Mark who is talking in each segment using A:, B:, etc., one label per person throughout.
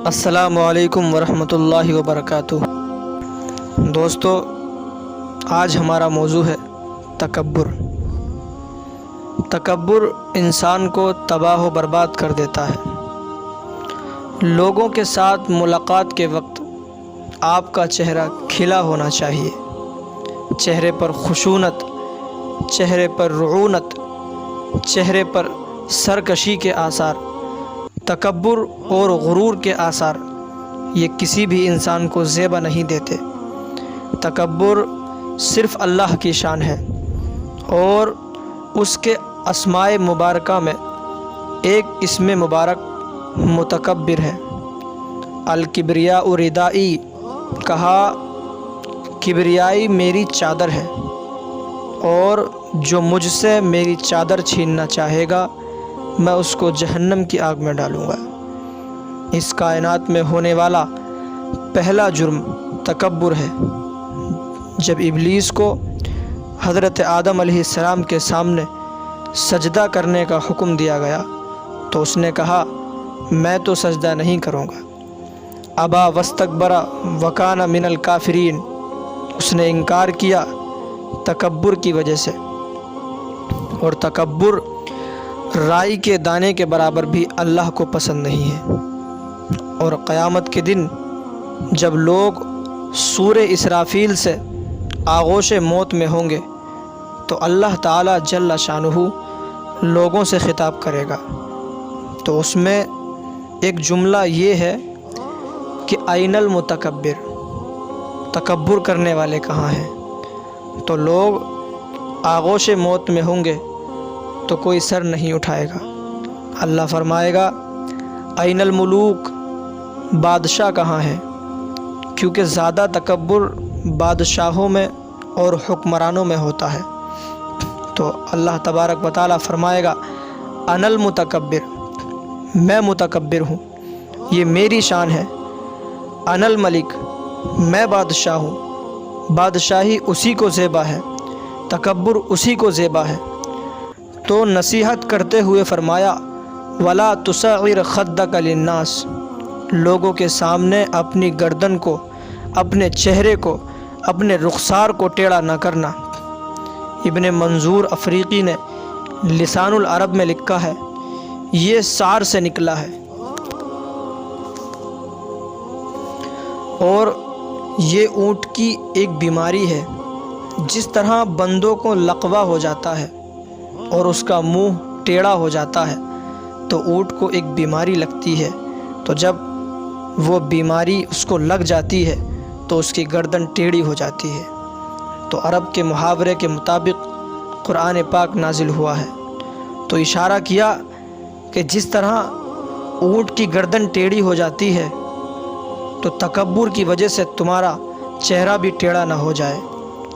A: السلام علیکم ورحمۃ اللہ وبرکاتہ۔ دوستو، آج ہمارا موضوع ہے تکبر۔ تکبر انسان کو تباہ و برباد کر دیتا ہے۔ لوگوں کے ساتھ ملاقات کے وقت آپ کا چہرہ کھلا ہونا چاہیے، چہرے پر خشونت، چہرے پر رعونت، چہرے پر سرکشی کے آثار، تکبر اور غرور کے آثار یہ کسی بھی انسان کو زیبا نہیں دیتے۔ تکبر صرف اللہ کی شان ہے اور اس کے اسماء مبارکہ میں ایک اسم مبارک متکبر ہے۔ الکبریاء ردائی، کہا کبریائی میری چادر ہے، اور جو مجھ سے میری چادر چھیننا چاہے گا میں اس کو جہنم کی آگ میں ڈالوں گا۔ اس کائنات میں ہونے والا پہلا جرم تکبر ہے۔ جب ابلیس کو حضرت آدم علیہ السلام کے سامنے سجدہ کرنے کا حکم دیا گیا تو اس نے کہا میں تو سجدہ نہیں کروں گا۔ ابا واستکبر وکان من الکافرین، اس نے انکار کیا تکبر کی وجہ سے، اور تکبر رائی کے دانے کے برابر بھی اللہ کو پسند نہیں ہے۔ اور قیامت کے دن جب لوگ سور اسرافیل سے آغوش موت میں ہوں گے تو اللہ تعالیٰ جل شانہ لوگوں سے خطاب کرے گا، تو اس میں ایک جملہ یہ ہے کہ این المتکبر، تکبر کرنے والے کہاں ہیں؟ تو لوگ آغوش موت میں ہوں گے تو کوئی سر نہیں اٹھائے گا۔ اللہ فرمائے گا این الملوک، بادشاہ کہاں ہیں؟ کیونکہ زیادہ تکبر بادشاہوں میں اور حکمرانوں میں ہوتا ہے۔ تو اللہ تبارک و تعالیٰ فرمائے گا انا المتکبر، میں متکبر ہوں، یہ میری شان ہے۔ انا الملک، میں بادشاہ ہوں، بادشاہی اسی کو زیبا ہے، تکبر اسی کو زیبا ہے۔ تو نصیحت کرتے ہوئے فرمایا ولا تصغر خدک للناس، لوگوں کے سامنے اپنی گردن کو، اپنے چہرے کو، اپنے رخسار کو ٹیڑھا نہ کرنا۔ ابن منظور افریقی نے لسان العرب میں لکھا ہے، یہ سار سے نکلا ہے، اور یہ اونٹ کی ایک بیماری ہے۔ جس طرح بندوں کو لقوہ ہو جاتا ہے اور اس کا منہ ٹیڑھا ہو جاتا ہے تو اونٹ کو ایک بیماری لگتی ہے، تو جب وہ بیماری اس کو لگ جاتی ہے تو اس کی گردن ٹیڑھی ہو جاتی ہے۔ تو عرب کے محاورے کے مطابق قرآن پاک نازل ہوا ہے، تو اشارہ کیا کہ جس طرح اونٹ کی گردن ٹیڑھی ہو جاتی ہے تو تکبر کی وجہ سے تمہارا چہرہ بھی ٹیڑھا نہ ہو جائے،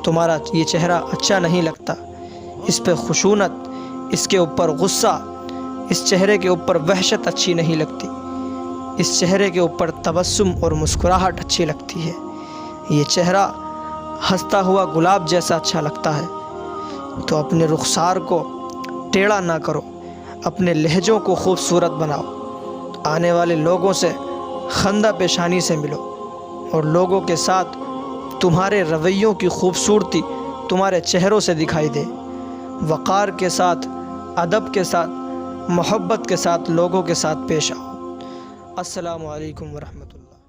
A: تمہارا یہ چہرہ اچھا نہیں لگتا، اس پہ خشونت، اس کے اوپر غصہ، اس چہرے کے اوپر وحشت اچھی نہیں لگتی، اس چہرے کے اوپر تبسم اور مسکراہٹ اچھی لگتی ہے، یہ چہرہ ہنستا ہوا گلاب جیسا اچھا لگتا ہے۔ تو اپنے رخسار کو ٹیڑھا نہ کرو، اپنے لہجوں کو خوبصورت بناؤ، آنے والے لوگوں سے خندہ پیشانی سے ملو، اور لوگوں کے ساتھ تمہارے رویوں کی خوبصورتی تمہارے چہروں سے دکھائی دے۔ وقار کے ساتھ، ادب کے ساتھ، محبت کے ساتھ لوگوں کے ساتھ پیش آؤ۔ السلام علیکم ورحمۃ اللہ۔